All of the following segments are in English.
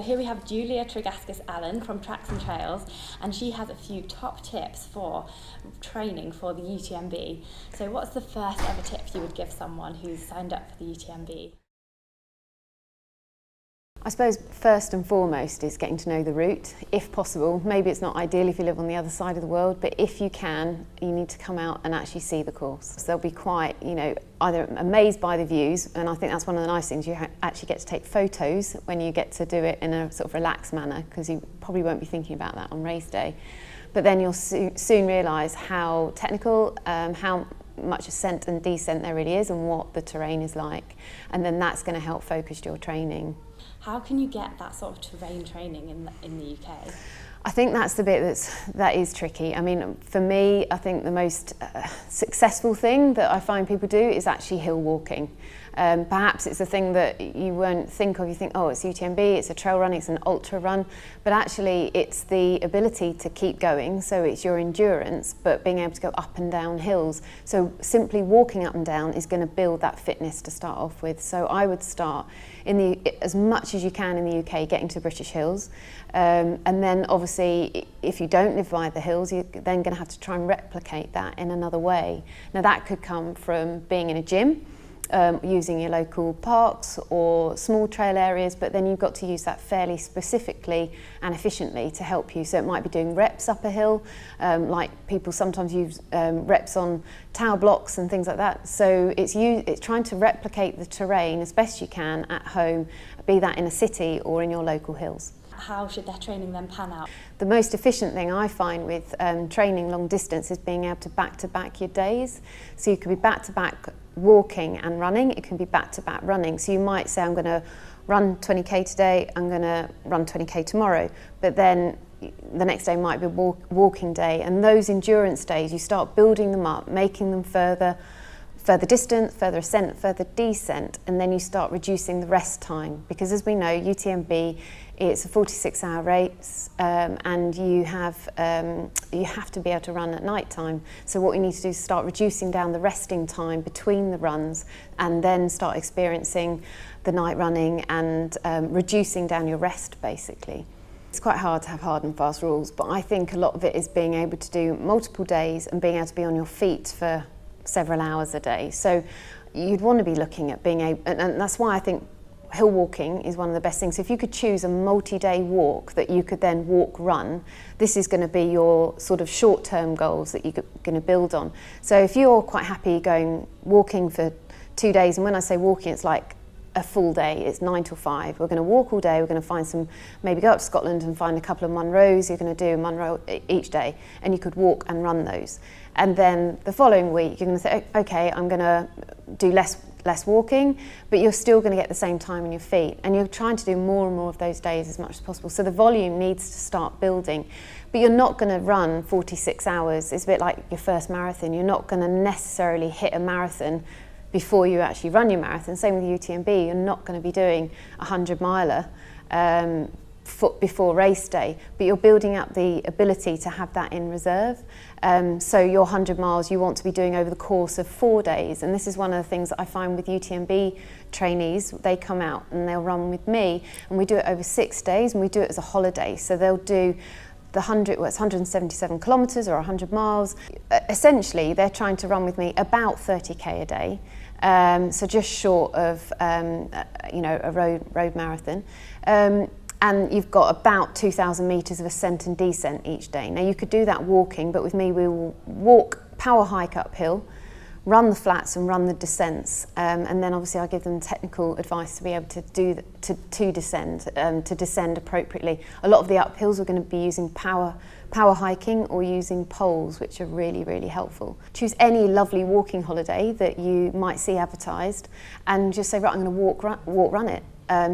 here we have Julia Tregaskis-Allen from Tracks and Trails, and she has a few top tips for training for the UTMB. So what's the first ever tip you would give someone who's signed up for the UTMB? I suppose first and foremost is getting to know the route, if possible. Maybe it's not ideal if you live on the other side of the world, but if you can, you need to come out and actually see the course. So they'll be quite, either amazed by the views, and I think that's one of the nice things, you actually get to take photos when you get to do it in a sort of relaxed manner, because you probably won't be thinking about that on race day. But then you'll soon realise how technical, how much ascent and descent there really is and what the terrain is like, and then that's going to help focus your training. How can you get that sort of terrain training in the UK? I think that's the bit that is tricky. I mean, for me, I think the most successful thing that I find people do is actually hill walking. Perhaps it's a thing that you won't think of. You think, oh, it's UTMB, it's a trail run, it's an ultra run, but actually it's the ability to keep going. So it's your endurance, but being able to go up and down hills. So simply walking up and down is going to build that fitness to start off with. So I would start as much as you can in the UK, getting to the British Hills, and then obviously if you don't live by the hills, you're then going to have to try and replicate that in another way. Now that could come from being in a gym, using your local parks or small trail areas, but then you've got to use that fairly specifically and efficiently to help you. So it might be doing reps up a hill, like people sometimes use reps on tower blocks and things like that. So it's trying to replicate the terrain as best you can at home, be that in a city or in your local hills. How should their training then pan out? The most efficient thing I find with training long distance is being able to back your days. So you could be back-to-back walking and running, it can be back-to-back running. So you might say, I'm going to run 20k today, I'm going to run 20k tomorrow, but then the next day might be a walking day, and those endurance days, you start building them up, making them further distance, further ascent, further descent, and then you start reducing the rest time, because as we know, UTMB, it's a 46-hour race, and you have to be able to run at night time. So what you need to do is start reducing down the resting time between the runs, and then start experiencing the night running and reducing down your rest, basically. It's quite hard to have hard and fast rules, but I think a lot of it is being able to do multiple days and being able to be on your feet for several hours a day. So you'd want to be looking at being able, and that's why I think hill walking is one of the best things. So if you could choose a multi-day walk that you could then walk-run, this is going to be your sort of short-term goals that you're going to build on. So if you're quite happy going walking for 2 days, and when I say walking, it's like a full day, it's 9 till 5. We're going to walk all day, we're going to find maybe go up to Scotland and find a couple of Munros, you're going to do a Munro each day, and you could walk and run those. And then the following week, you're going to say, okay, I'm going to do less walking, but you're still going to get the same time on your feet, and you're trying to do more and more of those days as much as possible. So the volume needs to start building, but you're not going to run 46 hours. It's a bit like your first marathon. You're not going to necessarily hit a marathon before you actually run your marathon. Same with the UTMB, you're not going to be doing a 100-miler before race day, but you're building up the ability to have that in reserve. So your 100 miles you want to be doing over the course of 4 days, and this is one of the things that I find with UTMB trainees. They come out and they'll run with me, and we do it over 6 days, and we do it as a holiday. So they'll do the 177 kilometres or 100 miles. Essentially, they're trying to run with me about 30k a day, so just short of a road marathon. And you've got about 2,000 metres of ascent and descent each day. Now you could do that walking, but with me we will walk, power hike uphill, run the flats and run the descents, and then obviously I give them technical advice to be able to descend appropriately. A lot of the uphills are going to be using power hiking or using poles, which are really, really helpful. Choose any lovely walking holiday that you might see advertised, and just say, right, I'm going to walk run it.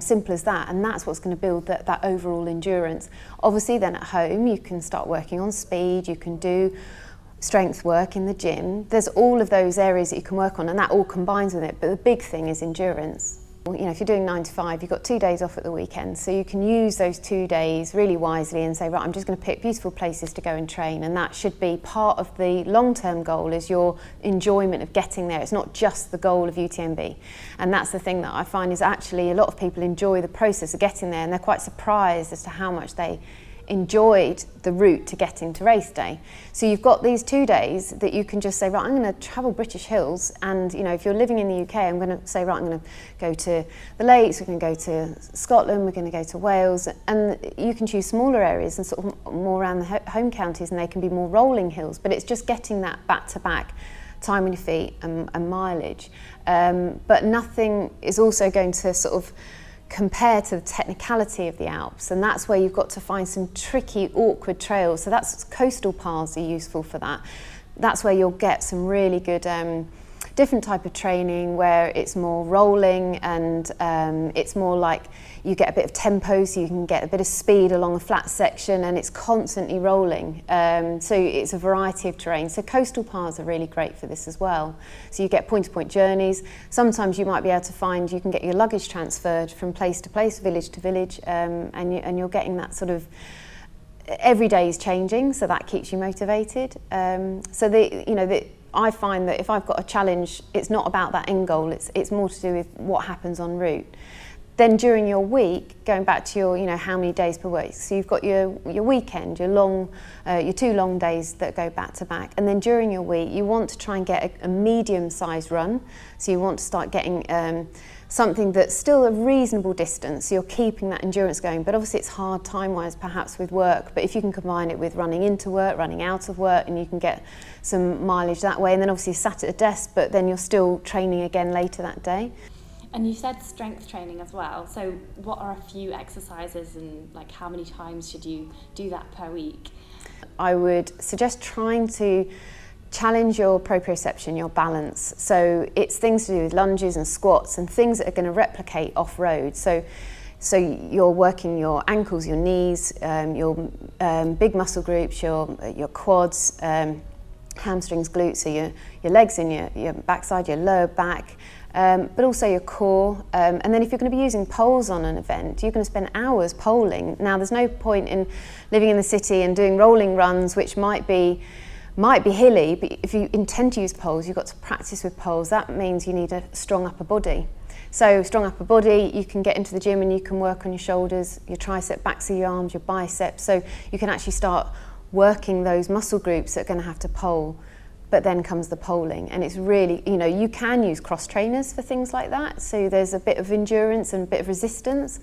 Simple as that, and that's what's going to build that overall endurance. Obviously then at home you can start working on speed, you can do strength work in the gym. There's all of those areas that you can work on, and that all combines with it, but the big thing is endurance. You know, if you're doing 9 to 5, you've got 2 days off at the weekend, so you can use those 2 days really wisely and say, right, I'm just going to pick beautiful places to go and train, and that should be part of the long-term goal, is your enjoyment of getting there. It's not just the goal of UTMB, and that's the thing that I find is actually a lot of people enjoy the process of getting there, and they're quite surprised as to how much they enjoyed the route to getting to race day. So you've got these 2 days that you can just say, right, I'm going to travel British Hills, and you know, if you're living in the UK, I'm going to say, right, I'm going to go to the lakes, we're going to go to Scotland, we're going to go to Wales, and you can choose smaller areas and sort of more around the home counties, and they can be more rolling hills, but it's just getting that back-to-back time on your feet and mileage. But nothing is also going to sort of compare to the technicality of the Alps, and that's where you've got to find some tricky, awkward trails. So that's coastal paths are useful for that. That's where you'll get some really good different type of training where it's more rolling, and it's more like you get a bit of tempo, so you can get a bit of speed along a flat section, and it's constantly rolling. So it's a variety of terrain. So coastal paths are really great for this as well. So you get point-to-point journeys. Sometimes you might be able to find you can get your luggage transferred from place to place, village to village, and you're getting that sort of every day is changing, so that keeps you motivated. I find that if I've got a challenge, it's not about that end goal, it's more to do with what happens en route. Then during your week, going back to your, you know, how many days per week, so you've got your weekend, your 2 long days that go back to back, and then during your week, you want to try and get a medium-sized run, so you want to start getting something that's still a reasonable distance, so you're keeping that endurance going, but obviously it's hard time-wise perhaps with work, but if you can combine it with running into work, running out of work, and you can get some mileage that way, and then obviously sat at a desk, but then you're still training again later that day. And you said strength training as well, so what are a few exercises, and like how many times should you do that per week? I would suggest trying to challenge your proprioception, your balance. So it's things to do with lunges and squats and things that are going to replicate off-road. So you're working your ankles, your knees, your big muscle groups, your quads, hamstrings, glutes, so your legs and your backside, your lower back, but also your core. And then if you're going to be using poles on an event, you're going to spend hours poling. Now there's no point in living in the city and doing rolling runs, which might be hilly, but if you intend to use poles, you've got to practice with poles. That means you need a strong upper body. So strong upper body, you can get into the gym and you can work on your shoulders, your tricep, backs of your arms, your biceps. So you can actually start working those muscle groups that are going to have to pole. But then comes the poling, and it's really, you know, you can use cross trainers for things like that. So there's a bit of endurance and a bit of resistance.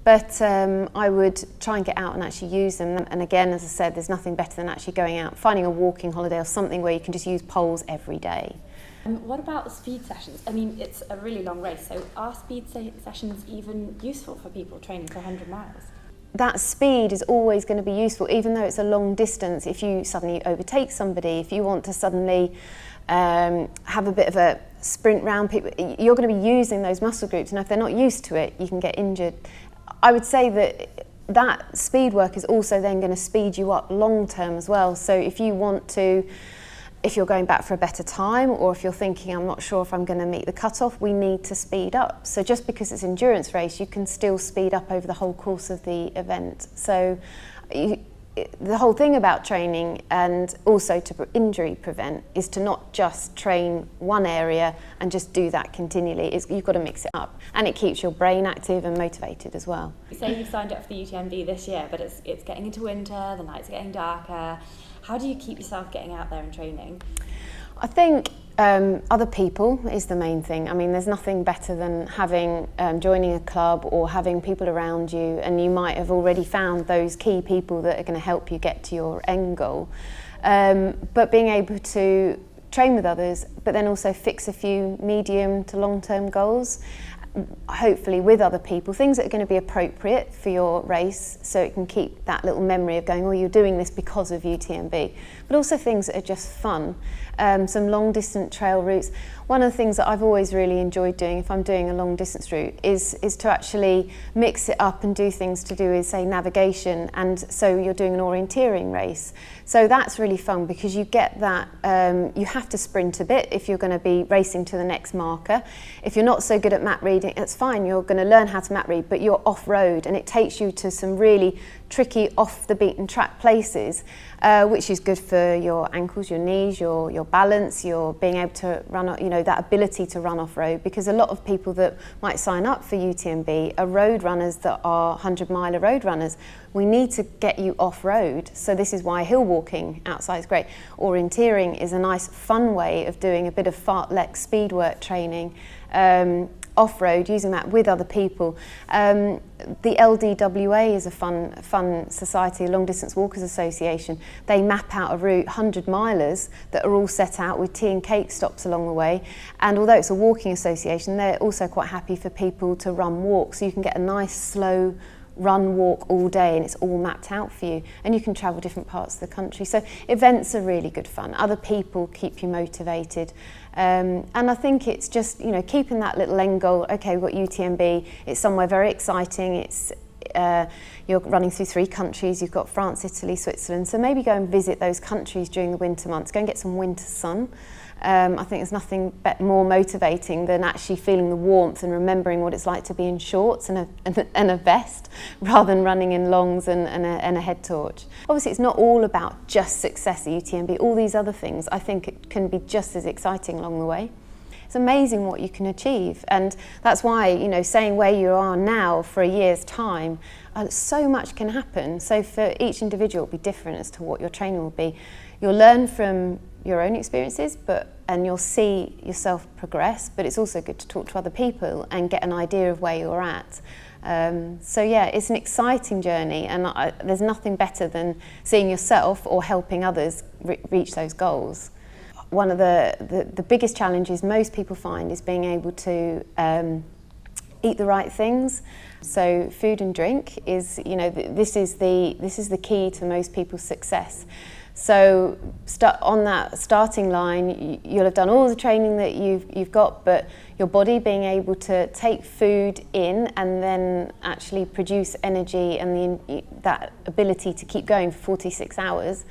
But I would try and get out and actually use them. And again, as I said, there's nothing better than actually going out, finding a walking holiday or something where you can just use poles every day. What about speed sessions? I mean, it's a really long race, so are speed sessions even useful for people training for 100 miles? That speed is always going to be useful, even though it's a long distance. If you suddenly overtake somebody, if you want to suddenly have a bit of a sprint round people, you're going to be using those muscle groups, and if they're not used to it, you can get injured. I would say that speed work is also then going to speed you up long term as well. So if you're going back for a better time, or if you're thinking, I'm not sure if I'm going to meet the cutoff, we need to speed up. So just because it's an endurance race, you can still speed up over the whole course of the event. So the whole thing about training, and also to injury prevent, is to not just train one area and just do that continually. You've got to mix it up, and it keeps your brain active and motivated as well. Say you've signed up for the UTMB this year, but it's getting into winter, the nights are getting darker. How do you keep yourself getting out there and training? I think other people is the main thing. I mean, there's nothing better than joining a club or having people around you, and you might have already found those key people that are going to help you get to your end goal. But being able to train with others, but then also fix a few medium to long-term goals, hopefully with other people, things that are going to be appropriate for your race, so it can keep that little memory of going, oh, you're doing this because of UTMB, but also things that are just fun. Some long distance trail routes. One of the things that I've always really enjoyed doing if I'm doing a long distance route is to actually mix it up and do things to do with, say, navigation, and so you're doing an orienteering race. So that's really fun because you get that, you have to sprint a bit if you're going to be racing to the next marker. If you're not so good at map reading, reading, that's fine, you're going to learn how to map read, but you're off-road and it takes you to some really tricky off the beaten track places, which is good for your ankles, your knees, your balance, your being able to run, you know, that ability to run off-road, because a lot of people that might sign up for UTMB are road runners that are 100-miler road runners. We need to get you off-road, so this is why hill walking outside is great. Orienteering is a nice fun way of doing a bit of fartlek speed work training off-road, using that with other people. The LDWA is a fun society, Long Distance Walkers Association. They map out a route, 100-milers, that are all set out with tea and cake stops along the way. And although it's a walking association, they're also quite happy for people to run walks, so you can get a nice slow run walk all day and it's all mapped out for you, and you can travel different parts of the country. So events are really good fun. Other people keep you motivated, and I think it's just, you know, keeping that little end goal. Okay, we've got UTMB, it's somewhere very exciting, it's you're running through 3 countries, you've got France, Italy, Switzerland, so maybe go and visit those countries during the winter months, go and get some winter sun. I think there's nothing more motivating than actually feeling the warmth and remembering what it's like to be in shorts and a vest, rather than running in longs and a head torch. Obviously, it's not all about just success at UTMB. All these other things, I think, it can be just as exciting along the way. It's amazing what you can achieve, and that's why, you know, saying where you are now for a year's time, so much can happen. So for each individual, it'll be different as to what your training will be. You'll learn from your own experiences, and you'll see yourself progress, but it's also good to talk to other people and get an idea of where you're at. So yeah, it's an exciting journey, and there's nothing better than seeing yourself or helping others reach those goals. One of the biggest challenges most people find is being able to eat the right things. So food and drink is, you know, this is the key to most people's success. So on that starting line, you'll have done all the training that you've got, but your body being able to take food in and then actually produce energy and that ability to keep going for 46 hours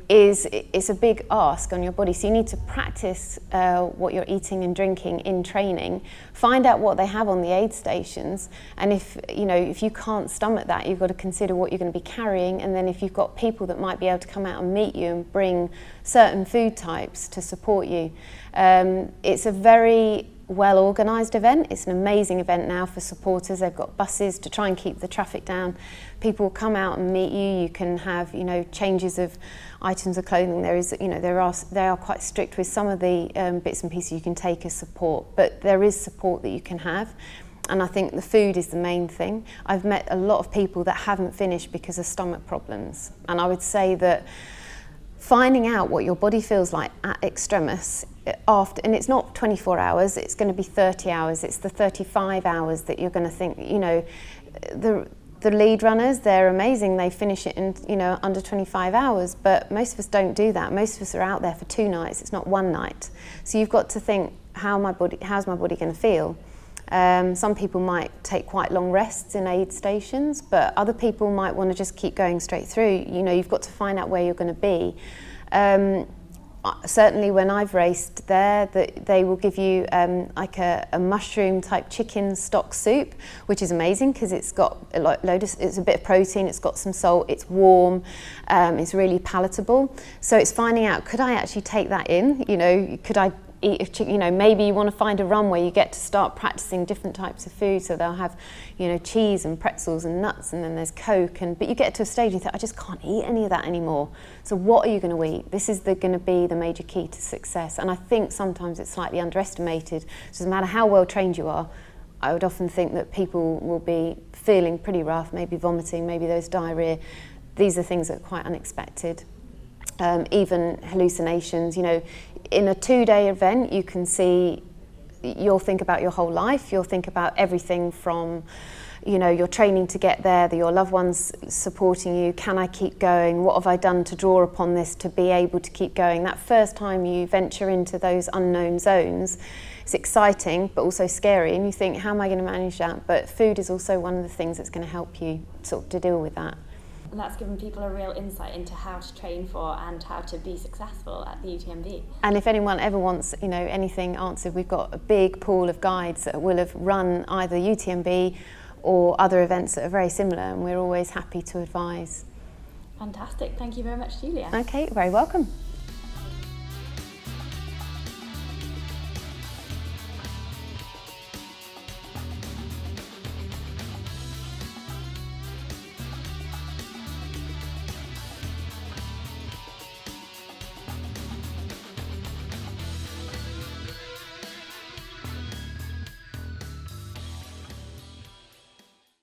it's a big ask on your body. So you need to practice what you're eating and drinking in training, find out what they have on the aid stations, and if you can't stomach that, you've got to consider what you're going to be carrying, and then if you've got people that might be able to come out and meet you and bring certain food types to support you. It's a very well organised event. It's an amazing event now for supporters. They've got buses to try and keep the traffic down. People will come out and meet you. You can have, changes of items of clothing. They are quite strict with some of the bits and pieces you can take as support, but there is support that you can have. And I think the food is the main thing. I've met a lot of people that haven't finished because of stomach problems, and I would say that finding out what your body feels like at extremis after, and it's not 24 hours, it's going to be 30 hours, it's the 35 hours that you're going to think, the lead runners, they're amazing, they finish it in under 25 hours, but most of us don't do that. Most of us are out there for 2 nights, it's not 1 night. So you've got to think, how's my body going to feel? Some people might take quite long rests in aid stations, but other people might want to just keep going straight through. You've got to find out where you're going to be. Certainly when I've raced there, they will give you like a mushroom type chicken stock soup, which is amazing because it's got it's a bit of protein, it's got some salt, it's warm, it's really palatable. So it's finding out, could I actually take that in? Could I eat a chicken? Maybe you want to find a run where you get to start practicing different types of food, so they'll have cheese and pretzels and nuts, and then there's Coke, but you get to a stage and you think, I just can't eat any of that anymore. So what are you going to eat? This is going to be the major key to success, and I think sometimes it's slightly underestimated. It doesn't matter how well trained you are, I would often think that people will be feeling pretty rough, maybe vomiting, maybe there's diarrhea. These are things that are quite unexpected. Even hallucinations, in a 2-day event, you'll think about your whole life, you'll think about everything from, your training to get there, your loved ones supporting you, can I keep going, what have I done to draw upon this to be able to keep going. That first time you venture into those unknown zones, it's exciting but also scary, and you think, how am I going to manage that? But food is also one of the things that's going to help you sort of to deal with that. And that's given people a real insight into how to train for and how to be successful at the UTMB. And if anyone ever wants, you know, anything answered, we've got a big pool of guides that will have run either UTMB or other events that are very similar, and we're always happy to advise. Fantastic. Thank you very much, Julia. Okay, very welcome.